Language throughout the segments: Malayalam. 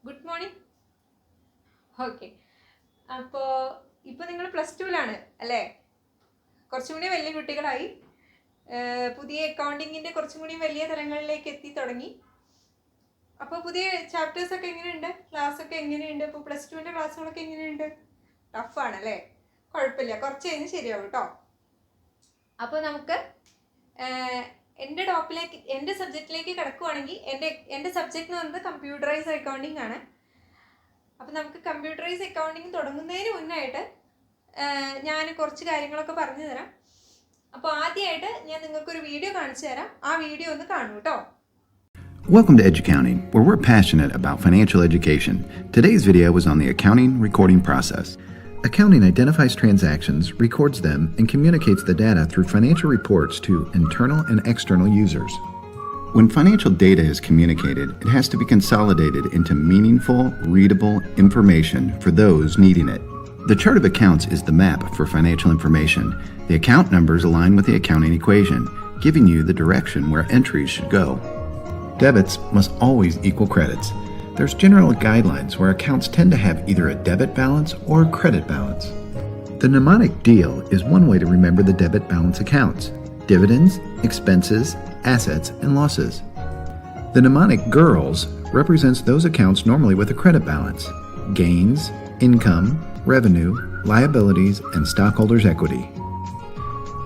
Good morning. Okay. അപ്പോൾ ഇപ്പോൾ നിങ്ങൾ +2 അല്ലേ? കുറച്ചും കൂടി വലിയ കുട്ടികളായി, പുതിയ അക്കൗണ്ടിങ്ങിൻ്റെ കുറച്ചും കൂടി വലിയ തലങ്ങളിലേക്ക് എത്തി തുടങ്ങി. അപ്പോൾ പുതിയ ചാപ്റ്റേഴ്സൊക്കെ എങ്ങനെയുണ്ട്? ക്ലാസ്സൊക്കെ എങ്ങനെയുണ്ട്? ഇപ്പോൾ +2ൻ്റെ ക്ലാസ്സുകളൊക്കെ എങ്ങനെയുണ്ട്? ടഫാണല്ലേ? കുഴപ്പമില്ല, കുറച്ച് കഴിഞ്ഞ് ശരിയാവും കേട്ടോ. അപ്പോൾ നമുക്ക് എൻ്റെ സബ്ജക്റ്റിലേക്ക് കിടക്കുവാണെങ്കിൽ എൻ്റെ സബ്ജക്റ്റ് എന്ന് പറയുന്നത് കമ്പ്യൂട്ടറൈസ് അക്കൗണ്ടിങ് ആണ്. അപ്പോൾ നമുക്ക് കമ്പ്യൂട്ടറൈസ് അക്കൗണ്ടിങ് തുടങ്ങുന്നതിന് മുന്നായിട്ട് ഞാൻ കുറച്ച് കാര്യങ്ങളൊക്കെ പറഞ്ഞു തരാം. അപ്പോൾ ആദ്യമായിട്ട് ഞാൻ നിങ്ങൾക്കൊരു വീഡിയോ കാണിച്ചു തരാം. ആ വീഡിയോ ഒന്ന് കാണൂ കേട്ടോ. Welcome to Educounting, where we're passionate about financial education. Today's video was on the accounting recording process. Accounting identifies transactions, records them, and communicates the data through financial reports to internal and external users. When financial data is communicated, it has to be consolidated into meaningful, readable information for those needing it. The chart of accounts is the map for financial information. The account numbers align with the accounting equation, giving you the direction where entries should go. Debits must always equal credits. There's general guidelines where accounts tend to have either a debit balance or a credit balance. The mnemonic deal is one way to remember the debit balance accounts: dividends, expenses, assets, and losses. The mnemonic GIRLS represents those accounts normally with a credit balance: gains, income, revenue, liabilities, and stockholders' equity.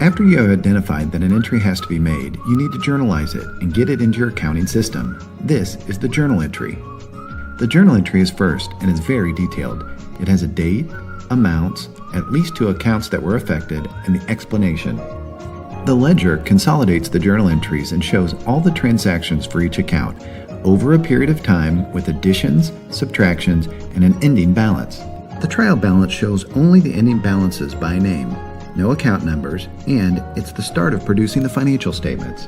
After you have identified that an entry has to be made, you need to journalize it and get it into your accounting system. This is the journal entry. The journal entry is first and is very detailed. It has a date, amounts, at least 2 accounts that were affected, and the explanation. The ledger consolidates the journal entries and shows all the transactions for each account over a period of time with additions, subtractions, and an ending balance. The trial balance shows only the ending balances by name, no account numbers, and it's the start of producing the financial statements.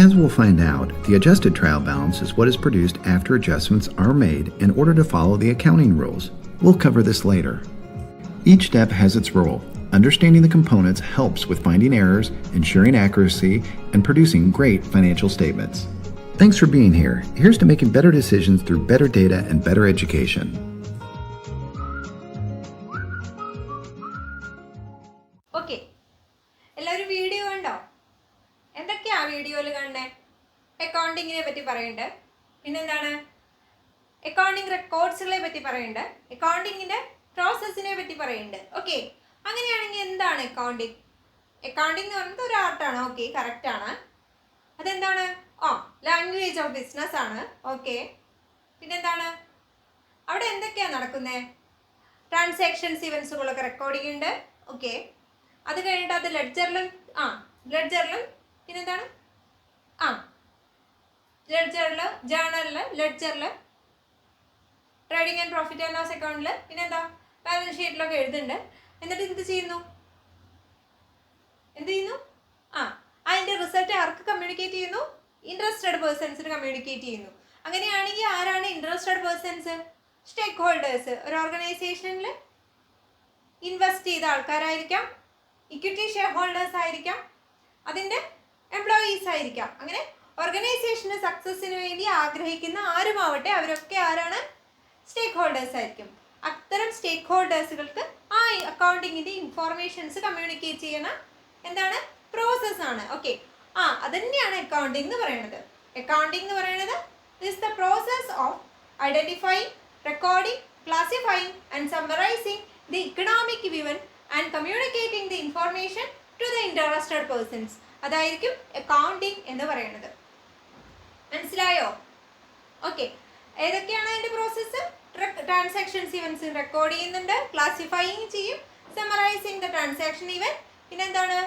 As we'll find out, the adjusted trial balance is what is produced after adjustments are made in order to follow the accounting rules. We'll cover this later. Each step has its role. Understanding the components helps with finding errors, ensuring accuracy, and producing great financial statements. Thanks for being here. Here's to making better decisions through better data and better education. Okay, എല്ലാവരും വീഡിയോ കണ്ടോ? എന്തൊക്കെയാ വീഡിയോയിൽ കാണണേ? അക്കൗണ്ടിങ്ങിനെ പറ്റി പറയുന്നുണ്ട്, പിന്നെന്താണ് അക്കൗണ്ടിങ് റെക്കോർഡ്സുകളെ പറ്റി പറയുന്നുണ്ട്, അക്കൗണ്ടിങ്ങിൻ്റെ പ്രോസസ്സിനെ പറ്റി പറയുന്നുണ്ട്. ഓക്കെ, അങ്ങനെയാണെങ്കിൽ എന്താണ് അക്കൗണ്ടിങ്? അക്കൗണ്ടിങ് എന്ന് പറയുന്നത് ഒരു ആർട്ടാണ്. ഓക്കെ, കറക്റ്റാണ്. അതെന്താണ്? ലാംഗ്വേജ് ഓഫ് ബിസിനസ് ആണ്. ഓക്കെ, പിന്നെന്താണ്? അവിടെ എന്തൊക്കെയാണ് നടക്കുന്നത്? ട്രാൻസാക്ഷൻസ് ഇവൻസുകളൊക്കെ റെക്കോർഡ് ചെയ്യുന്നുണ്ട്. ഓക്കെ, അത് കഴിഞ്ഞിട്ട് അത് ലെഡ്ജറിലും പിന്നെന്താണ്? ലെഡ്ജറിൽ trading and profit and loss അക്കൗണ്ടിൽ പിന്നെന്താ ബാലൻസ് ഷീറ്റിലൊക്കെ എഴുതുന്നുണ്ട്. എന്നിട്ട് എന്ത് ചെയ്യുന്നു? അതിൻ്റെ റിസൾട്ട് ആർക്ക് കമ്മ്യൂണിക്കേറ്റ് ചെയ്യുന്നു? ഇൻട്രസ്റ്റഡ് പേഴ്സൺസിന് കമ്മ്യൂണിക്കേറ്റ് ചെയ്യുന്നു. അങ്ങനെയാണെങ്കിൽ ആരാണ് ഇൻട്രസ്റ്റഡ് പേഴ്സൺസ്? സ്റ്റേക്ക് ഹോൾഡേഴ്സ്. ഒരു ഓർഗനൈസേഷനിൽ ഇൻവെസ്റ്റ് ചെയ്ത ആൾക്കാരായിരിക്കാം, ഇക്വിറ്റി ഷെയർ ഹോൾഡേഴ്സ് ആയിരിക്കാം, അതിൻ്റെ എംപ്ലോയീസ് ആയിരിക്കാം. അങ്ങനെ ഓർഗനൈസേഷൻ്റെ സക്സസ്സിന് വേണ്ടി ആഗ്രഹിക്കുന്ന ആരുമാവട്ടെ, അവരൊക്കെ ആരാണ്? സ്റ്റേക്ക് ഹോൾഡേഴ്സ് ആയിരിക്കും. അത്തരം സ്റ്റേക്ക് ഹോൾഡേഴ്സുകൾക്ക് ആ അക്കൗണ്ടിങ്ങിൻ്റെ ഇൻഫോർമേഷൻസ് കമ്മ്യൂണിക്കേറ്റ് ചെയ്യുന്ന എന്താണ്? പ്രോസസ്സാണ്. ഓക്കെ, അതന്നെയാണ് അക്കൗണ്ടിങ് എന്ന് പറയുന്നത്. അക്കൗണ്ടിങ് എന്ന് പറയുന്നത് is the process of identifying, recording, classifying and summarising the economic event and communicating the information to the interested persons. അതായിരിക്കും അക്കൗണ്ടിങ് എന്ന് പറയുന്നത്. മനസ്സിലായോ? ഓക്കെ, ഏതൊക്കെയാണ് അതിൻ്റെ പ്രോസസ്സ്? ട്രാൻസാക്ഷൻസ് ഇവൻസ് റെക്കോർഡ് ചെയ്യുന്നുണ്ട്, ക്ലാസിഫൈങ് ചെയ്യും, സമ്മറൈസിങ് ദ ട്രാൻസാക്ഷൻ ഇവന്റ്, പിന്നെന്താണ്?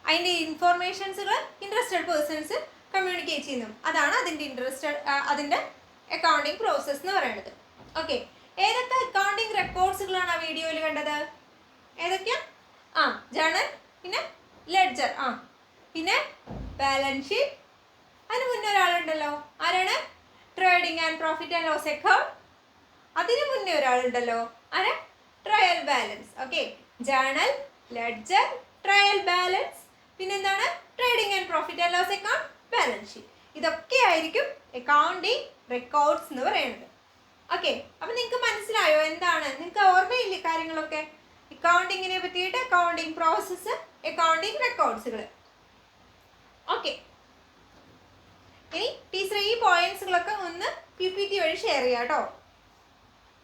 അതിൻ്റെ ഇൻഫോർമേഷൻസുകൾ ഇൻട്രസ്റ്റഡ് പേഴ്സൺസ് കമ്മ്യൂണിക്കേറ്റ് ചെയ്യുന്നു. അതാണ് അതിൻ്റെ അക്കൗണ്ടിങ് പ്രോസസ്സ് എന്ന് പറയുന്നത്. ഓക്കെ, ഏതൊക്കെ അക്കൗണ്ടിങ് റെക്കോർഡ്സുകളാണ് ആ വീഡിയോയിൽ കണ്ടത്? ഏതൊക്കെയാ? ജേണൽ, പിന്നെ ലെഡ്ജർ, പിന്നെ ബാലൻസ് ഷീറ്റ്. അതിന് മുന്നേ ഒരാളുണ്ടല്ലോ, ആരാണ്? Trading and profit and loss account. അതിന് മുന്നേ ഒരാളുണ്ടല്ലോ, ആരാ? Trial balance. Okay, journal, ledger, trial balance, പിന്നെന്താണ്? Trading and profit and loss account, balance sheet. ഇതൊക്കെ ആയിരിക്കും അക്കൗണ്ടിങ് റെക്കോർഡ്സ് എന്ന് പറയുന്നത്. ഓക്കെ, അപ്പം നിങ്ങൾക്ക് മനസ്സിലായോ എന്താണ്? നിങ്ങൾക്ക് ഓർമ്മയില്ലേ കാര്യങ്ങളൊക്കെ? അക്കൗണ്ടിങ്ങിനെ പറ്റിയിട്ട് അക്കൗണ്ടിങ് പ്രോസസ്സ്, അക്കൗണ്ടിങ് റെക്കോർഡ്സുകൾ. ഓക്കെ, ഇനി ടീച്ചർ ഈ പോയിന്റ്സുകളൊക്കെ ഒന്ന് PPT വഴി ഷെയർ ചെയ്യാം കേട്ടോ.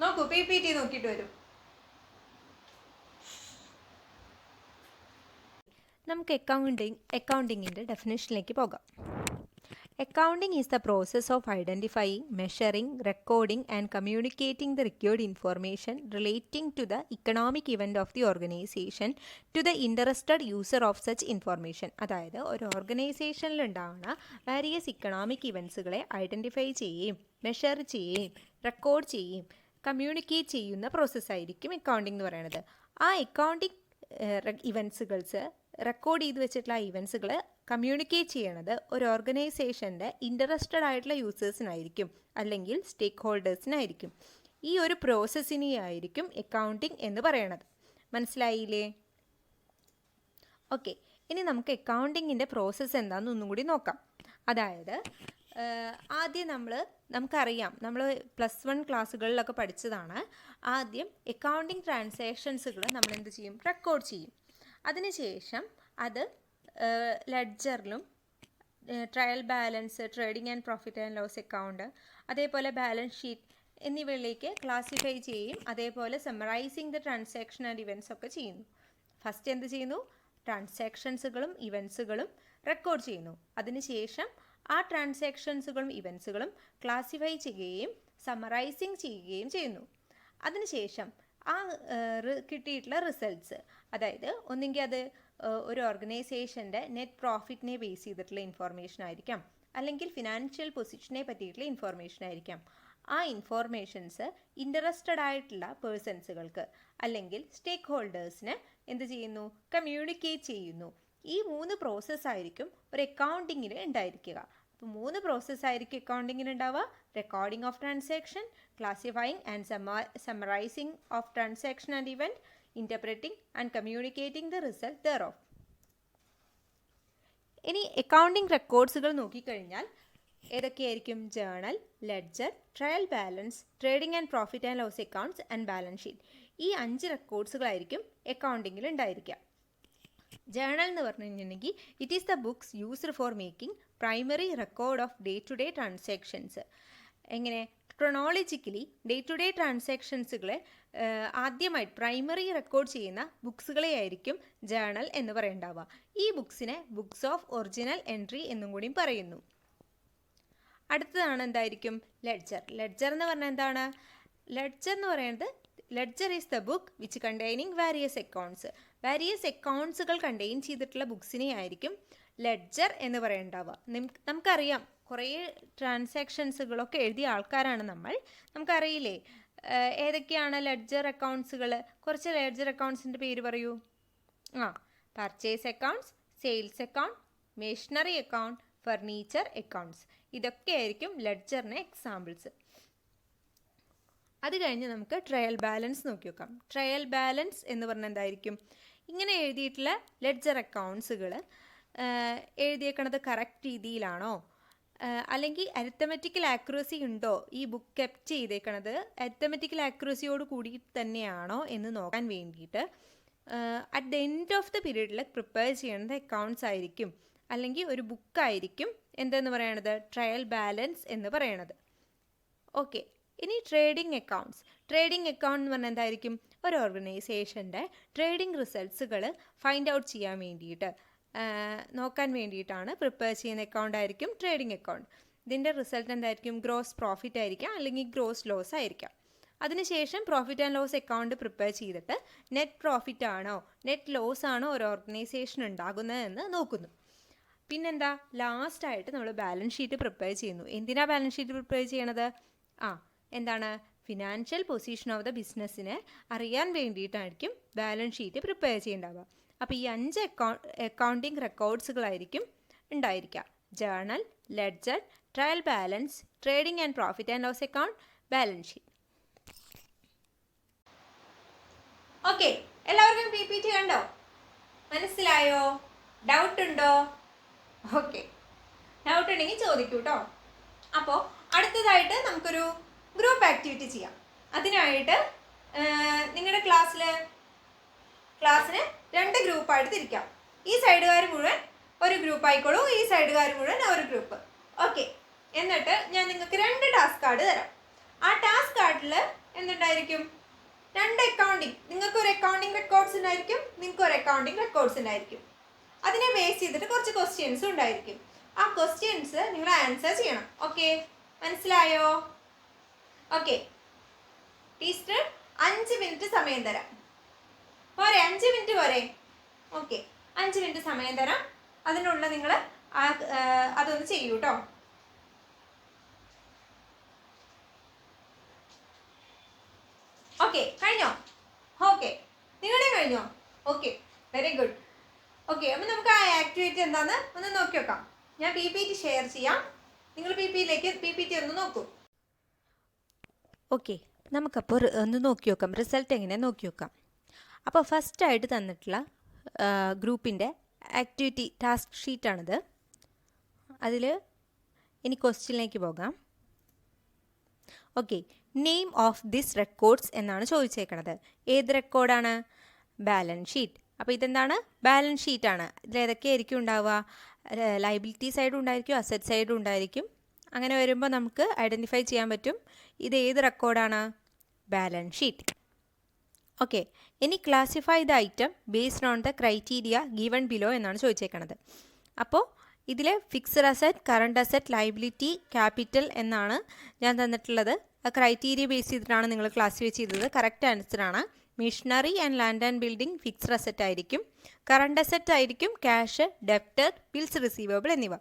നോക്കൂ, PPT നോക്കിയിട്ട് വരും. നമുക്ക് അക്കൗണ്ടിങ്ങിൻ്റെ ഡെഫിനേഷനിലേക്ക് പോകാം. Accounting is the process of identifying, measuring, recording and communicating the required information relating to the economic event of the organization to the interested user of such information. അതായത് ഒരു ഓർഗനൈസേഷനിൽ ഉണ്ടാകുന്ന വേരിയസ് ഇക്കണോമിക് ഇവൻസുകളെ ഐഡൻറ്റിഫൈ ചെയ്യുകയും മെഷർ ചെയ്യുകയും റെക്കോർഡ് ചെയ്യുകയും കമ്മ്യൂണിക്കേറ്റ് ചെയ്യുന്ന പ്രോസസ്സായിരിക്കും അക്കൗണ്ടിംഗ് എന്ന് പറയുന്നത്. ആ അക്കൗണ്ടിങ് ഇവൻസുകൾസ് റെക്കോർഡ് ചെയ്ത് വെച്ചിട്ടുള്ള ഇവൻസുകൾ കമ്മ്യൂണിക്കേറ്റ് ചെയ്യണത് ഒരു ഓർഗനൈസേഷൻ്റെ ഇൻട്രസ്റ്റഡ് ആയിട്ടുള്ള യൂസേഴ്സിനായിരിക്കും, അല്ലെങ്കിൽ സ്റ്റേക്ക് ഹോൾഡേഴ്സിനായിരിക്കും. ഈ ഒരു പ്രോസസ്സിനെയായിരിക്കും അക്കൗണ്ടിങ് എന്ന് പറയണത്. മനസ്സിലായില്ലേ? ഓക്കെ, ഇനി നമുക്ക് അക്കൗണ്ടിങ്ങിൻ്റെ പ്രോസസ്സ് എന്താണെന്ന് ഒന്നും കൂടി നോക്കാം. അതായത് ആദ്യം നമുക്കറിയാം, നമ്മൾ +1 ക്ലാസ്സുകളിലൊക്കെ പഠിച്ചതാണ്. ആദ്യം അക്കൗണ്ടിങ് ട്രാൻസാക്ഷൻസുകൾ നമ്മൾ എന്ത് ചെയ്യും? റെക്കോർഡ് ചെയ്യും. അതിനുശേഷം അത് ലെഡ്ജറിലും trial balance, trading and profit and loss account, അതേപോലെ ബാലൻസ് ഷീറ്റ് എന്നിവയിലേക്ക് ക്ലാസിഫൈ ചെയ്യും. അതേപോലെ summarising the transaction and events ഒക്കെ ചെയ്യുന്നു. ഫസ്റ്റ് എന്ത് ചെയ്യുന്നു? ട്രാൻസാക്ഷൻസുകളും ഇവൻറ്റ്സുകളും റെക്കോർഡ് ചെയ്യുന്നു. അതിനുശേഷം ആ ട്രാൻസാക്ഷൻസുകളും ഇവൻറ്റ്സുകളും ക്ലാസിഫൈ ചെയ്യുകയും സമ്മറൈസിങ് ചെയ്യുകയും ചെയ്യുന്നു. അതിനുശേഷം ആ കിട്ടിയിട്ടുള്ള റിസൾട്ട്സ്, അതായത് ഒന്നെങ്കിൽ അത് ഒരു ഓർഗനൈസേഷൻ്റെ നെറ്റ് പ്രോഫിറ്റിനെ ബേസ് ചെയ്തിട്ടുള്ള ഇൻഫോർമേഷൻ ആയിരിക്കാം, അല്ലെങ്കിൽ ഫിനാൻഷ്യൽ പൊസിഷനെ പറ്റിയിട്ടുള്ള ഇൻഫോർമേഷൻ ആയിരിക്കാം. ആ ഇൻഫോർമേഷൻസ് ഇൻട്രസ്റ്റഡ് ആയിട്ടുള്ള പേഴ്സൺസുകൾക്ക് അല്ലെങ്കിൽ സ്റ്റേക്ക് ഹോൾഡേഴ്സിന് എന്ത് ചെയ്യുന്നു? കമ്മ്യൂണിക്കേറ്റ് ചെയ്യുന്നു. ഈ 3 പ്രോസസ്സായിരിക്കും ഒരു അക്കൗണ്ടിങ്ങിൽ ഉണ്ടായിരിക്കുക. അപ്പോൾ 3 പ്രോസസ്സായിരിക്കും അക്കൗണ്ടിങ്ങിന് ഉണ്ടാവുക: recording of transaction, classifying and summarising of transaction and event, interpreting and communicating the result thereof. ഇനി അക്കൗണ്ടിംഗ് റെക്കോർഡ്സുകൾ നോക്കിക്കഴിഞ്ഞാൽ ഏതൊക്കെയായിരിക്കും? Journal, ledger, trial balance, trading and profit and loss accounts and balance sheet. ഈ 5 റെക്കോർഡ്സുകളായിരിക്കും അക്കൗണ്ടിങ്ങിൽ ഉണ്ടായിരിക്കുക. ജേണൽ എന്ന് പറഞ്ഞു കഴിഞ്ഞിട്ടുണ്ടെങ്കിൽ it is the books used for making primary record of day to day transactions. എങ്ങനെ? ക്രൊണോളജിക്കലി ഡേ ടു ഡേ ട്രാൻസാക്ഷൻസുകളെ ആദ്യമായിട്ട് പ്രൈമറി റെക്കോർഡ് ചെയ്യുന്ന ബുക്സുകളെ ആയിരിക്കും ജേണൽ എന്ന് പറയുണ്ടാവുക. ഈ ബുക്സിനെ ബുക്സ് ഓഫ് ഒറിജിനൽ എൻട്രി എന്നും കൂടിയും പറയുന്നു. അടുത്തതാണ് എന്തായിരിക്കും? ലെഡ്ജർ. ലെഡ്ജർ എന്ന് പറഞ്ഞാൽ എന്താണ്? ലെഡ്ജർ എന്ന് പറയുന്നത് ledger is the book which containing various accounts. Various അക്കൗണ്ട്സുകൾ കണ്ടെയ്ൻ ചെയ്തിട്ടുള്ള ബുക്സിനെ ആയിരിക്കും ലെഡ്ജർ എന്ന് പറയുന്നുണ്ടാവുക. നമുക്കറിയാം, കുറേ ട്രാൻസാക്ഷൻസുകളൊക്കെ എഴുതിയ ആൾക്കാരാണ് നമ്മൾ. നമുക്കറിയില്ലേ ഏതൊക്കെയാണ് ലെഡ്ജർ അക്കൗണ്ട്സുകൾ? കുറച്ച് ലെഡ്ജർ അക്കൗണ്ട്സിൻ്റെ പേര് പറയൂ. Purchase accounts, sales account, machinery account, furniture accounts. ഇതൊക്കെ ആയിരിക്കും ലെഡ്ജറിന് എക്സാമ്പിൾസ്. അത് കഴിഞ്ഞ് നമുക്ക് ട്രയൽ ബാലൻസ് നോക്കി നോക്കാം. ട്രയൽ ബാലൻസ് എന്ന് പറഞ്ഞാൽ എന്തായിരിക്കും? ഇങ്ങനെ എഴുതിയിട്ടുള്ള ലെഡ്ജർ അക്കൗണ്ട്സുകൾ എഴുതിയേക്കണത് കറക്റ്റ് രീതിയിലാണോ, അല്ലെങ്കിൽ അരിത്തമെറ്റിക്കൽ ആക്യുറസി ഉണ്ടോ, ഈ ബുക്ക് കെപ്റ്റ് ചെയ്തേക്കണത് അരിത്തമെറ്റിക്കൽ ആക്യുറസിയോട് കൂടി തന്നെയാണോ എന്ന് നോക്കാൻ വേണ്ടിയിട്ട് at the end of the പീരീഡിൽ പ്രിപ്പയർ ചെയ്യുന്നത് അക്കൗണ്ട്സ് ആയിരിക്കും, അല്ലെങ്കിൽ ഒരു ബുക്കായിരിക്കും എന്തെന്ന് പറയണത്? ട്രയൽ ബാലൻസ് എന്ന് പറയണത്. ഓക്കെ, ഇനി ട്രേഡിംഗ് അക്കൗണ്ട്സ്. ട്രേഡിംഗ് അക്കൗണ്ട് എന്ന് പറഞ്ഞാൽ എന്തായിരിക്കും? ഒരു ഓർഗനൈസേഷൻ്റെ ട്രേഡിംഗ് റിസൾട്ട്സുകൾ ഫൈൻഡ് ഔട്ട് ചെയ്യാൻ വേണ്ടിയിട്ട് നോക്കാൻ വേണ്ടിയിട്ടാണ് പ്രിപ്പയർ ചെയ്യുന്ന അക്കൗണ്ട് ആയിരിക്കും ട്രേഡിംഗ് അക്കൗണ്ട്. ഇതിൻ്റെ റിസൾട്ട് എന്തായിരിക്കും? ഗ്രോസ് പ്രോഫിറ്റ് ആയിരിക്കാം, അല്ലെങ്കിൽ ഗ്രോസ് ലോസ് ആയിരിക്കാം. അതിനുശേഷം profit and loss account prepare ചെയ്തിട്ട് നെറ്റ് പ്രോഫിറ്റ് ആണോ നെറ്റ് ലോസ് ആണോ ഒരു ഓർഗനൈസേഷൻ ഉണ്ടാകുന്നതെന്ന് നോക്കുന്നു. പിന്നെന്താ? ലാസ്റ്റായിട്ട് നമ്മൾ ബാലൻസ് ഷീറ്റ് പ്രിപ്പയർ ചെയ്യുന്നു. എന്തിനാണ് ബാലൻസ് ഷീറ്റ് പ്രിപ്പയർ ചെയ്യണത്? എന്താണ്? ഫിനാൻഷ്യൽ പൊസിഷൻ ഓഫ് ദ ബിസിനസ്സിനെ അറിയാൻ വേണ്ടിയിട്ടായിരിക്കും ബാലൻസ് ഷീറ്റ് പ്രിപ്പയർ ചെയ്യേണ്ടാവുക. അപ്പോൾ ഈ 5 അക്കൗണ്ടിങ് റെക്കോർഡ്സുകളായിരിക്കും ഉണ്ടായിരിക്കുക: journal, ledger, trial balance, trading and profit and loss account, balance sheet. Okay, എല്ലാവർക്കും PPT കണ്ടോ? മനസ്സിലായോ? ഡൗട്ട് ഉണ്ടോ? ഓക്കെ, ഡൗട്ട് ഉണ്ടെങ്കിൽ ചോദിക്കൂ കേട്ടോ. അപ്പോൾ അടുത്തതായിട്ട് നമുക്കൊരു ഗ്രൂപ്പ് ആക്ടിവിറ്റി ചെയ്യാം. അതിനായിട്ട് നിങ്ങളുടെ ക്ലാസ്സിനെ 2 ഗ്രൂപ്പായിട്ട് തിരിക്കാം. ഈ സൈഡുകാർ മുഴുവൻ ഒരു ഗ്രൂപ്പ് ആയിക്കോളൂ, ഈ സൈഡുകാർ മുഴുവൻ ഒരു ഗ്രൂപ്പ്. ഓക്കെ, എന്നിട്ട് ഞാൻ നിങ്ങൾക്ക് 2 ടാസ്ക് കാർഡ് തരാം. ആ ടാസ്ക് കാർഡിൽ എന്തുണ്ടായിരിക്കും? 2 അക്കൗണ്ടിങ്, നിങ്ങൾക്കൊരു അക്കൗണ്ടിങ് റെക്കോർഡ്സ് ഉണ്ടായിരിക്കും, നിങ്ങൾക്കൊരു അക്കൗണ്ടിങ് റെക്കോർഡ്സ് ഉണ്ടായിരിക്കും. അതിനെ ബേസ് ചെയ്തിട്ട് കുറച്ച് ക്വസ്റ്റ്യൻസും ഉണ്ടായിരിക്കും. ആ ക്വസ്റ്റ്യൻസ് നിങ്ങൾ ആൻസർ ചെയ്യണം. ഓക്കെ, മനസ്സിലായോ? ഓക്കെ, ടീച്ചർ 5 മിനിറ്റ് സമയം തരാം. പോരെ? 5 മിനിറ്റ് പോരെ? ഓക്കെ, 5 മിനിറ്റ് സമയം തരാം. അതിനുള്ള നിങ്ങൾ അതൊന്ന് ചെയ്യൂ കേട്ടോ. ഓക്കെ, കഴിഞ്ഞോ? ഓക്കെ, നിങ്ങളുടെ കഴിഞ്ഞോ? Okay, very good. ഓക്കെ, അപ്പം നമുക്ക് ആ ആക്ടിവിറ്റി എന്താണെന്ന് ഒന്ന് നോക്കി നോക്കാം. ഞാൻ PPT ഷെയർ ചെയ്യാം. നിങ്ങൾ PPT ഒന്ന് നോക്കൂ. ഓക്കെ, നമുക്കപ്പോൾ ഒന്ന് നോക്കി നോക്കാം, റിസൾട്ട് എങ്ങനെ നോക്കി നോക്കാം. അപ്പോൾ ഫസ്റ്റായിട്ട് തന്നിട്ടുള്ള ഗ്രൂപ്പിൻ്റെ ആക്ടിവിറ്റി ടാസ്ക് ഷീറ്റാണിത്. അതിൽ ഇനി ക്വസ്റ്റ്യനിലേക്ക് പോകാം. Okay, name of this records എന്നാണ് ചോദിച്ചേക്കണത്. ഏത് റെക്കോർഡാണ്? Balance sheet. അപ്പോൾ ഇതെന്താണ്? ബാലൻസ് ഷീറ്റാണ്. ഇതിലേതൊക്കെയായിരിക്കും ഉണ്ടാവുക? ലയബിലിറ്റി സൈഡും ഉണ്ടായിരിക്കും, അസറ്റ് സൈഡും ഉണ്ടായിരിക്കും. അങ്ങനെ വരുമ്പോൾ നമുക്ക് ഐഡൻറ്റിഫൈ ചെയ്യാൻ പറ്റും ഇത് ഏത് റെക്കോർഡാണ്? Balance sheet. ഓക്കെ, ഇനി classify the item based on the criteria given below എന്നാണ് ചോദിച്ചേക്കണത്. അപ്പോൾ ഇതിൽ fixed asset, current asset, liability, capital എന്നാണ് ഞാൻ തന്നിട്ടുള്ളത്. ആ ക്രൈറ്റീരിയ ബേസ് ചെയ്തിട്ടാണ് നിങ്ങൾ ക്ലാസിഫൈ ചെയ്തത്. കറക്റ്റ് ആൻസറാണ്. Machinery and land and building fixed asset ആയിരിക്കും. കറണ്ട് അസറ്റ് ആയിരിക്കും ക്യാഷ്, ഡെപ്റ്റർ, ബിൽസ് റിസീവബിൾ എന്നിവ.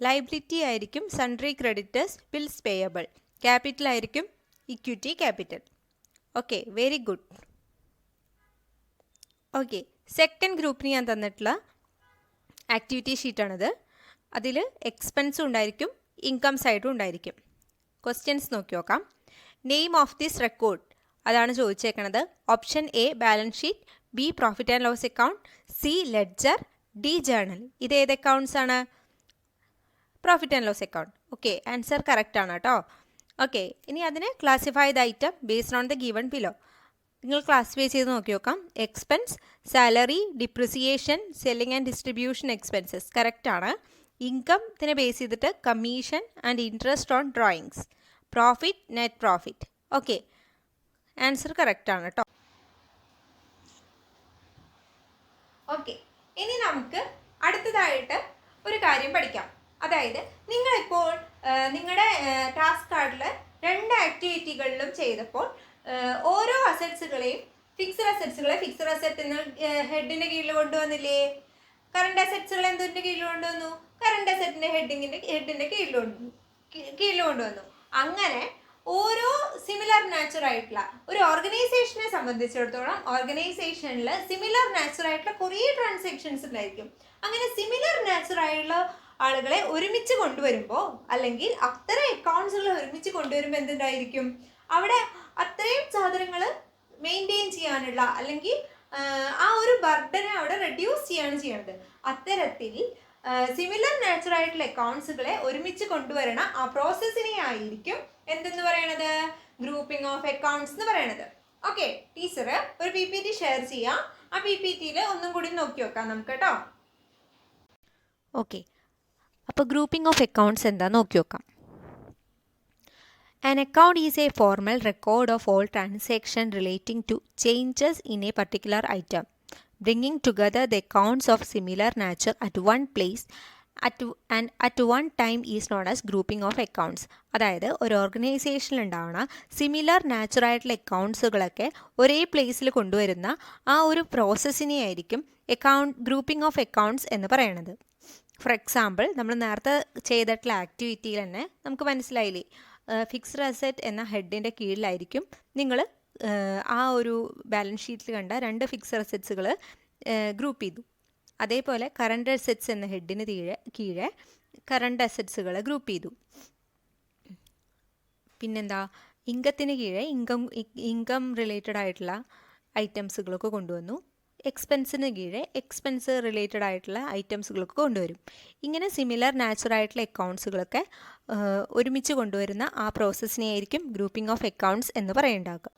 ലയബിലിറ്റി ആയിരിക്കും sundry creditors, bills payable. Capital ആയിരിക്കും equity capital. Okay, very good. Okay, second ഗ്രൂപ്പിന് ഞാൻ തന്നിട്ടുള്ള ആക്ടിവിറ്റി ഷീറ്റാണിത്. അതിൽ എക്സ്പെൻസും ഉണ്ടായിരിക്കും, ഇൻകം സൈഡും ഉണ്ടായിരിക്കും. ക്വസ്റ്റ്യൻസ് നോക്കി നോക്കാം. നെയിം ഓഫ് ദിസ് റെക്കോർഡ് അതാണ് ചോദിച്ചേക്കണത്. Option A balance sheet, B profit and loss account, C ledger, D journal. ഇത് ഏത് അക്കൗണ്ട്സ് ആണ്? Profit and loss account. Okay, answer correct ആണ് കേട്ടോ. ഓക്കെ, ഇനി അതിന് classify the item based on the given below. നിങ്ങൾ ക്ലാസിഫൈ ചെയ്ത് നോക്കി നോക്കാം. Expense, salary, depreciation, selling and distribution expenses correct ആണ്. ഇൻകം ഇതിനെ ബേസ് ചെയ്തിട്ട് commission and interest on drawings. Profit, net profit. Okay, answer correct ആണ് കേട്ടോ. ഓക്കെ, ഇനി നമുക്ക് അടുത്തതായിട്ട് ഒരു കാര്യം പഠിക്കാം. അതായത് നിങ്ങളിപ്പോൾ നിങ്ങളുടെ ടാസ്ക് കാർഡിൽ 2 ആക്ടിവിറ്റികളിലും ചെയ്തപ്പോൾ ഓരോ അസറ്റ്സുകളെയും ഫിക്സഡ് അസറ്റ് എന്ന് ഹെഡിൻ്റെ കീഴിൽ കൊണ്ടുവന്നില്ലേ? കറണ്ട് അസറ്റ്സുകൾ എന്തിൻ്റെ കീഴിൽ കൊണ്ടുവന്നു? കറണ്ട് അസറ്റിൻ്റെ ഹെഡിൻ്റെ കീഴിൽ കൊണ്ടുവന്നു. അങ്ങനെ ഓരോ സിമിലർ നാച്ചർ ആയിട്ടുള്ള ഒരു ഓർഗനൈസേഷനെ സംബന്ധിച്ചിടത്തോളം ഓർഗനൈസേഷനിൽ സിമിലർ നാച്ചർ ആയിട്ടുള്ള കുറേ ട്രാൻസാക്ഷൻസ് ഉണ്ടായിരിക്കും. അങ്ങനെ സിമിലർ നാച്ചർ ആയിട്ടുള്ള ആളുകളെ ഒരുമിച്ച് കൊണ്ടുവരുമ്പോൾ, അല്ലെങ്കിൽ അത്തരം അക്കൗണ്ട്സുകൾ ഒരുമിച്ച് കൊണ്ടുവരുമ്പോൾ എന്തുണ്ടായിരിക്കും? അവിടെ അത്രയും സാധനങ്ങൾ മെയിൻറ്റെയിൻ ചെയ്യാനുള്ള, അല്ലെങ്കിൽ ആ ഒരു ബർഡനെ അവിടെ റെഡ്യൂസ് ചെയ്യാണ് ചെയ്യണത്. അത്തരത്തിൽ സിമിലർ നാച്ചർ ആയിട്ടുള്ള അക്കൗണ്ട്സുകളെ ഒരുമിച്ച് കൊണ്ടുവരണ ആ പ്രോസസ്സിനെ ആയിരിക്കും എന്തെന്ന് പറയണത്? ഗ്രൂപ്പിംഗ് ഓഫ് അക്കൗണ്ട്സ് എന്ന് പറയണത്. ഓക്കെ, ടീച്ചർ ഒരു PPT ഷെയർ ചെയ്യാം. ആ PPTയിൽ ഒന്നും കൂടി നോക്കി നോക്കാം നമുക്ക് കേട്ടോ. ഓക്കെ, അപ്പോൾ ഗ്രൂപ്പിംഗ് ഓഫ് അക്കൗണ്ട്സ് എന്താ നോക്കി നോക്കാം. An account is a formal record of all transactions relating to changes in a particular item, bringing together the accounts of similar nature at one place and at one time is known as grouping of accounts. അതായത് ഒരു ഓർഗനൈസേഷനിൽ ഉണ്ടാവുന്ന സിമിലർ നാച്ചുറൽ ആയിട്ടുള്ള അക്കൗണ്ട്സുകളൊക്കെ ഒരേ പ്ലേസിൽ കൊണ്ടുവരുന്ന ആ ഒരു പ്രോസസ്സിനെ ആയിരിക്കും ഗ്രൂപ്പിംഗ് ഓഫ് അക്കൗണ്ട്സ് എന്ന് പറയുന്നത്. ഫോർ എക്സാമ്പിൾ, നമ്മൾ നേരത്തെ ചെയ്തിട്ടുള്ള ആക്ടിവിറ്റിയിൽ തന്നെ നമുക്ക് മനസ്സിലായില്ലേ, ഫിക്സ്ഡ് അസറ്റ് എന്ന ഹെഡിൻ്റെ കീഴിലായിരിക്കും നിങ്ങൾ ആ ഒരു ബാലൻസ് ഷീറ്റിൽ കണ്ട 2 ഫിക്സ്ഡ് അസറ്റ്സുകൾ ഗ്രൂപ്പ് ചെയ്തു. അതേപോലെ കറണ്ട് അസറ്റ്സ് എന്ന ഹെഡിന് കീഴെ കറണ്ട് അസറ്റ്സുകൾ ഗ്രൂപ്പ് ചെയ്തു. പിന്നെന്താ, ഇൻകത്തിന് കീഴെ ഇൻകം റിലേറ്റഡ് ആയിട്ടുള്ള ഐറ്റംസുകളൊക്കെ കൊണ്ടുവന്നു. എക്സ്പെൻസിന് കീഴെ എക്സ്പെൻസ് റിലേറ്റഡ് ആയിട്ടുള്ള ഐറ്റംസുകളൊക്കെ കൊണ്ടുവരും. ഇങ്ങനെ സിമിലർ നാച്ചുറൽ ആയിട്ടുള്ള അക്കൗണ്ട്സുകളൊക്കെ ഒരുമിച്ച് കൊണ്ടുവരുന്ന ആ പ്രോസസ്സിനെയായിരിക്കും ഗ്രൂപ്പിംഗ് ഓഫ് അക്കൗണ്ട്സ് എന്ന് പറയുണ്ടാക്കുക.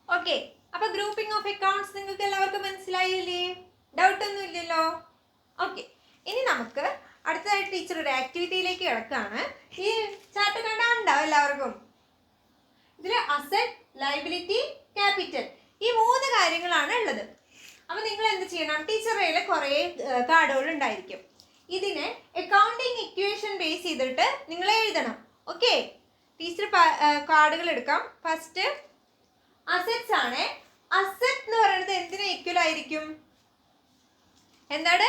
ഓക്കെ, അപ്പൊ ഗ്രൂപ്പിംഗ് ഓഫ് അക്കൗണ്ട്സ് നിങ്ങൾക്ക് എല്ലാവർക്കും മനസ്സിലായില്ലേ? ഡൗട്ട് ഒന്നും ഇല്ലല്ലോ? ഓക്കെ, ഇനി നമുക്ക് അടുത്തതായിട്ട് ടീച്ചർ ഒരു ആക്ടിവിറ്റിയിലേക്ക് കിടക്കുകയാണ്. ഈ ചാർട്ട് കണ്ടാണ്ടാവും എല്ലാവർക്കും. ഇതിൽ അസറ്റ്, ലയബിലിറ്റി, ക്യാപിറ്റൽ ഈ 3 കാര്യങ്ങളാണ് ഉള്ളത്. അപ്പൊ നിങ്ങൾ എന്ത് ചെയ്യണം? ടീച്ചറുടെ കയ്യിൽ കുറേ കാർഡുകൾ ഉണ്ടായിരിക്കും. ഇതിനെ അക്കൗണ്ടിങ് ഇക്വേഷൻ ബേസ് ചെയ്തിട്ട് നിങ്ങൾ എഴുതണം. ഓക്കെ, ടീച്ചർ കാർഡുകൾ എടുക്കാം. ഫസ്റ്റ് അസറ്റ്സ് ആണ്. അസറ്റ് എന്ന് പറയുന്നത് എന്തിന് ഈക്വൽ ആയിരിക്കും? എന്താണ്?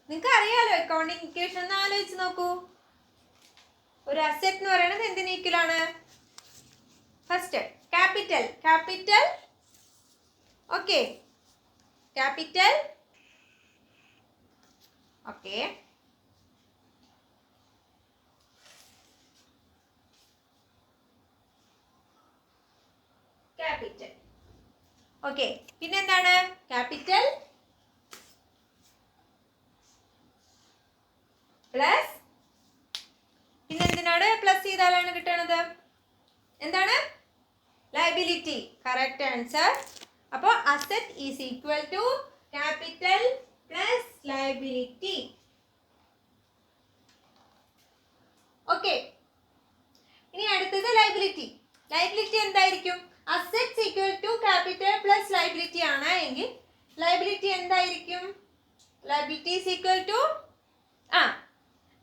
നിങ്ങൾക്ക് അറിയാലോ അക്കൗണ്ടിങ് ഇക്വേഷൻ. ഒന്ന് ആലോചിച്ച് നോക്കൂ. ഒരു അസറ്റ് എന്ന് പറയുന്നത് എന്തിന് ഈക്വൽ ആണ്? First capital. Capital okay, capital okay, capital okay. പിന്നെന്താണ്? ക്യാപിറ്റൽ പ്ലസ്, പിന്നെന്തിനാണ് പ്ലസ് ചെയ്താലാണ് കിട്ടണത്? എന്താണ്? ലയബിലിറ്റി. Correct answer. അപ്പോൾ asset is equal to capital plus liability. Okay, ഇനി അടുത്തത് ലയബിലിറ്റി. ലയബിലിറ്റി എന്തായിരിക്കും? Assets equal to capital plus liability ആണ് എങ്കിൽ ലയബിലിറ്റി എന്തായിരിക്കും? Liability is equal to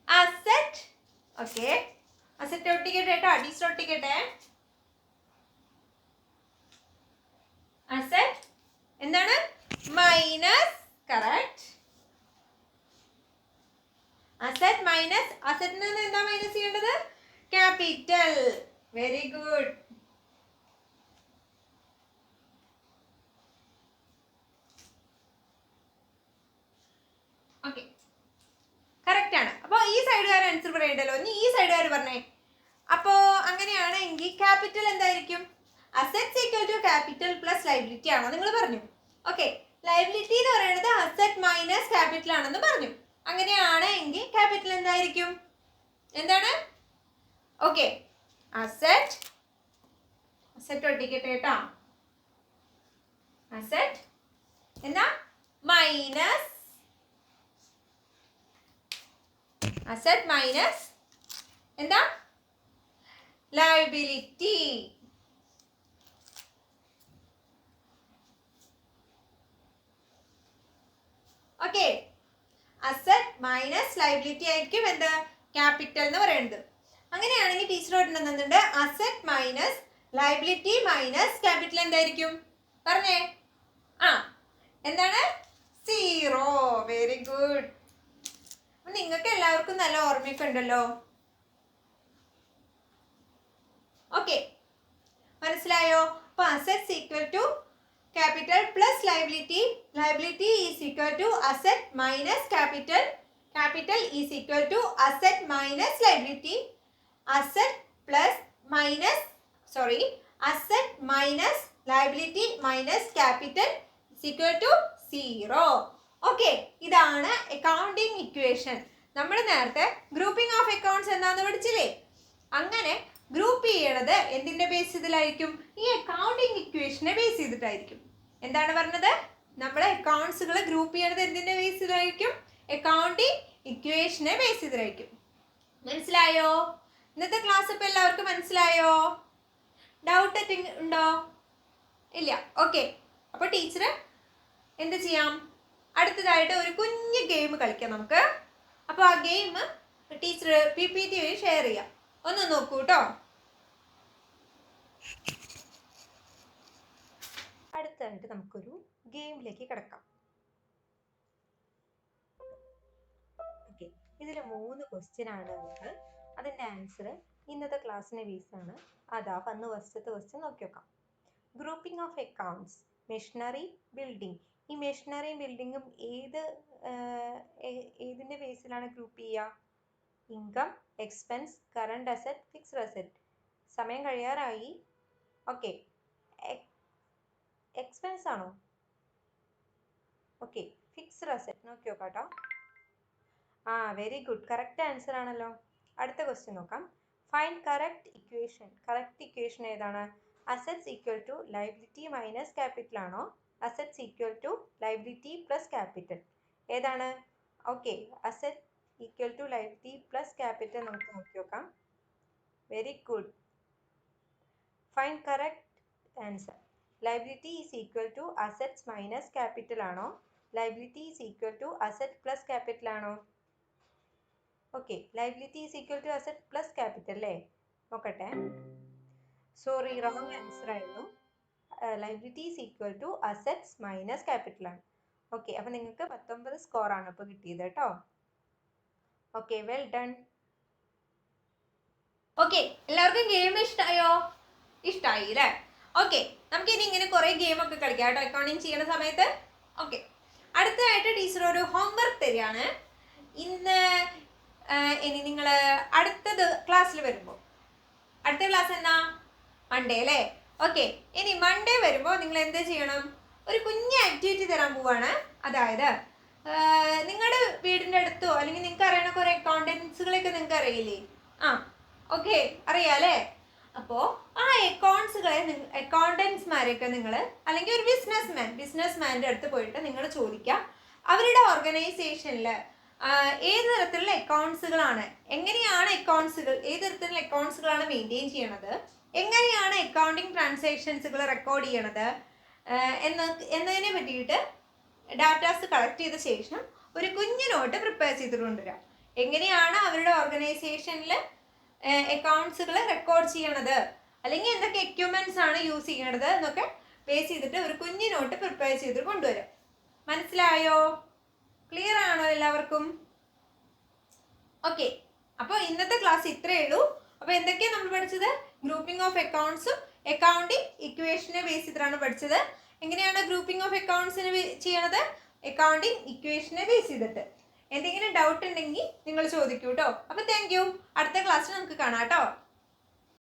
asset. Okay, asset ഒട്ടിക്കട്ടെ കേട്ടോ, ടീച്ചർ ഒട്ടിക്കട്ടെ. അസറ്റ് എന്താണ്? Minus, correct. അസറ്റ് മൈനസ്, അസറ്റിൽ നിന്ന് എന്താ മൈനസ് ചെയ്യേണ്ടത്? Capital. Very good. Okay, correct ആണ്. അപ്പോൾ ഈ സൈഡുകാർ ആൻസർ പറയണ്ടല്ലോ. ഇനി ഈ സൈഡുകാർ പറഞ്ഞേ. അപ്പോൾ അങ്ങനെയാണെങ്കിൽ ക്യാപിറ്റൽ എന്തായിരിക്കും? Assets equal to capital plus liability ആണോ നിങ്ങൾ പറഞ്ഞു? ഓക്കെ, ലയബിലിറ്റി എന്ന് പറയുന്നത് അസറ്റ് മൈനസ് ക്യാപിറ്റൽ ആണെന്ന് പറഞ്ഞു. അങ്ങനെയാണ് എങ്കിൽ ക്യാപിറ്റൽ എന്തായിരിക്കും? എന്താണ്? ഓക്കെ, അസറ്റ്, അസറ്റ് ഒട്ടിക്കട്ടെ കേട്ടോ. അസറ്റ് എന്താ? മൈനസ്, അസറ്റ് മൈനസ് എന്താ? Liability. Okay, asset minus liability ആയിരിക്കും എന്ത്? ക്യാപിറ്റൽ എന്ന് പറയുന്നത്. അങ്ങനെയാണെങ്കിൽ ടീച്ചർ ഇടുന്നുണ്ട് asset minus liability minus capital എന്തായിരിക്കും? പറഞ്ഞേ. എന്താണ്? 0. Very good. നിങ്ങൾക്ക് എല്ലാവർക്കും നല്ല ഓർമ്മയൊക്കെ ഉണ്ടല്ലോ. ഓക്കെ, മനസ്സിലായോ? അപ്പൊ assets equal to capital plus liability, liability is equal to asset minus capital, capital is equal to asset minus liability, asset minus liability minus capital is equal to 0. Okay, ഇതാണ് അക്കൗണ്ടിങ് ഇക്വേഷൻ. നമ്മൾ നേരത്തെ ഗ്രൂപ്പിംഗ് ഓഫ് അക്കൗണ്ട്സ് എന്താന്ന് പഠിച്ചില്ലേ? അങ്ങനെ ഗ്രൂപ്പ് ചെയ്യണത് എന്തിന്റെ ബേസ് ചെയ്തിട്ടായിരിക്കും? ഈ അക്കൗണ്ടിങ് ഇക്വേഷനെ ബേസ് ചെയ്തിട്ടായിരിക്കും. എന്താണ് പറഞ്ഞത്? നമ്മുടെ അക്കൗണ്ട്സുകൾ ഗ്രൂപ്പ് ചെയ്യണത് എന്തിന്റെ ബേസ് ചെയ്തിട്ടായിരിക്കും? അക്കൗണ്ടിങ് ഇക്വേഷനെ ബേസ് ചെയ്തിട്ടായിരിക്കും. മനസ്സിലായോ? ഇന്നത്തെ ക്ലാസ് ഇപ്പൊ എല്ലാവർക്കും മനസ്സിലായോ? ഡൗട്ട് ഉണ്ടോ? ഇല്ല. ഓക്കെ, അപ്പോൾ ടീച്ചർ എന്ത് ചെയ്യാം? അടുത്തതായിട്ട് ഒരു കുഞ്ഞു ഗെയിം കളിക്കാം നമുക്ക്. അപ്പോൾ ആ ഗെയിം ടീച്ചർ PPT വഴി ഷെയർ ചെയ്യാം. ഒന്ന് നോക്കൂ കേട്ടോ. അടുത്തായിട്ട് നമുക്കൊരു ഗെയിമിലേക്ക് കിടക്കാം. ഓക്കെ, ഇതിൽ 3 ക്വസ്റ്റ്യൻ ആണ് ഉള്ളത്. അതിൻ്റെ ആൻസർ ഇന്നത്തെ ക്ലാസ്സിനെ ബേസാണ്. അതാ വന്ന് ഫസ്റ്റത്തെ ക്വസ്റ്റ്യൻ നോക്കി നോക്കാം. Grouping of accounts, machinery, building. ഈ മെഷീനറിയും ബിൽഡിങ്ങും ഏതിൻ്റെ ബേസിലാണ് ഗ്രൂപ്പ് ചെയ്യുക? Income, expense, current asset, fixed asset. സമയം കഴിയാറായി. ഓക്കെ, എക്സ്പെൻസ് ആണോ? ഓക്കെ, ഫിക്സ്ഡ് അസറ്റ് നോക്കി നോക്കാം കേട്ടോ. ആ വെരി ഗുഡ്, കറക്റ്റ് ആൻസർ ആണല്ലോ. അടുത്ത ക്വസ്റ്റ്യൻ നോക്കാം. Find correct equation. Correct equation ഏതാണ്? Assets equal to liability minus capital ആണോ assets equal to liability plus capital? ഏതാണ്? Okay, asset equal to liability plus capital നമുക്ക് നോക്കി നോക്കാം. Very good, find correct answer. Liability is equal to assets minus capital ആണോ liability is equal to asset plus capital ആണോ? Okay, liability is equal to asset plus capital അല്ലേ? നോക്കട്ടെ, സോറി റോങ് ആൻസർ ആയിരുന്നു. Liability is equal to assets minus capital ആണ്. ഓക്കെ, അപ്പം നിങ്ങൾക്ക് 19 സ്കോറാണ് ഇപ്പോൾ കിട്ടിയത് കേട്ടോ. Okay, well done. ഓക്കെ, എല്ലാവർക്കും ഗെയിം ഇഷ്ടമായോ? ഇഷ്ടമായി അല്ലേ? ഓക്കെ, നമുക്കിനി ഇങ്ങനെ കുറേ ഗെയിമൊക്കെ കളിക്കാം കേട്ടോ അക്കൗണ്ടിങ് ചെയ്യുന്ന സമയത്ത്. ഓക്കെ, അടുത്തതായിട്ട് ടീച്ചർ ഒരു ഹോംവർക്ക് തരികയാണ്. ഇനി നിങ്ങൾ അടുത്തത് ക്ലാസ്സിൽ വരുമ്പോൾ, അടുത്ത ക്ലാസ് എന്നാ? മൺഡേ അല്ലേ? ഓക്കെ, ഇനി മൺഡേ വരുമ്പോൾ നിങ്ങൾ എന്ത് ചെയ്യണം? ഒരു കുഞ്ഞ് ആക്ടിവിറ്റി തരാൻ പോവാണ്. അതായത് നിങ്ങളുടെ വീടിൻ്റെ അടുത്തോ അല്ലെങ്കിൽ നിങ്ങൾക്ക് അറിയണ കുറേ അക്കൗണ്ടൻസുകളെയൊക്കെ നിങ്ങൾക്ക് അറിയില്ലേ? ആ ഓക്കെ, അറിയാമല്ലേ? അപ്പോൾ ആ അക്കൗണ്ടൻസ്മാരെയൊക്കെ നിങ്ങൾ, അല്ലെങ്കിൽ ഒരു ബിസിനസ്മാൻ്റെ അടുത്ത് പോയിട്ട് നിങ്ങൾ ചോദിക്കുക, അവരുടെ ഓർഗനൈസേഷനിൽ ഏത് തരത്തിലുള്ള അക്കൗണ്ട്സുകളാണ്, എങ്ങനെയാണ് അക്കൗണ്ട്സുകൾ, ഏത് തരത്തിലുള്ള അക്കൗണ്ട്സുകളാണ് മെയിൻറ്റെയിൻ ചെയ്യണത്, എങ്ങനെയാണ് അക്കൗണ്ടിങ് ട്രാൻസാക്ഷൻസുകൾ റെക്കോർഡ് ചെയ്യണത് എന്നതിനെ പറ്റിയിട്ട് ഡാറ്റാസ് കളക്ട് ചെയ്ത ശേഷം ഒരു കുഞ്ഞു നോട്ട് പ്രിപ്പയർ ചെയ്തിട്ട് കൊണ്ടുവരാം. എങ്ങനെയാണ് അവരുടെ ഓർഗനൈസേഷനിൽ അക്കൗണ്ട്സുകൾ റെക്കോർഡ് ചെയ്യണത്, അല്ലെങ്കിൽ എന്തൊക്കെ എക്യുപ്മെൻറ്റ്സ് ആണ് യൂസ് ചെയ്യണത് എന്നൊക്കെ ബേസ് ചെയ്തിട്ട് ഒരു കുഞ്ഞു നോട്ട് പ്രിപ്പയർ ചെയ്തിട്ട് കൊണ്ടുവരാം. മനസ്സിലായോ? ക്ലിയർ ആണോ എല്ലാവർക്കും? ഓക്കെ, അപ്പോൾ ഇന്നത്തെ ക്ലാസ് ഇത്രയേ ഉള്ളൂ. അപ്പോൾ എന്തൊക്കെയാണ് നമ്മൾ പഠിച്ചത്? ഗ്രൂപ്പിംഗ് ഓഫ് അക്കൗണ്ട്സും അക്കൗണ്ടിങ് ഇക്വേഷനെ ബേസ് ചെയ്തിട്ടാണ് പഠിച്ചത്. എങ്ങനെയാണ് ഗ്രൂപ്പിംഗ് ഓഫ് അക്കൗണ്ട്സിന് ചെയ്യണത്? അക്കൗണ്ടിങ് ഇക്വേഷനെ ബേസ് ചെയ്തിട്ട്. എന്തെങ്കിലും ഡൗട്ട് ഉണ്ടെങ്കിൽ നിങ്ങൾ ചോദിക്കൂ കേട്ടോ. അപ്പോൾ താങ്ക് യു. അടുത്ത ക്ലാസ്സിൽ നമുക്ക് കാണാം കേട്ടോ.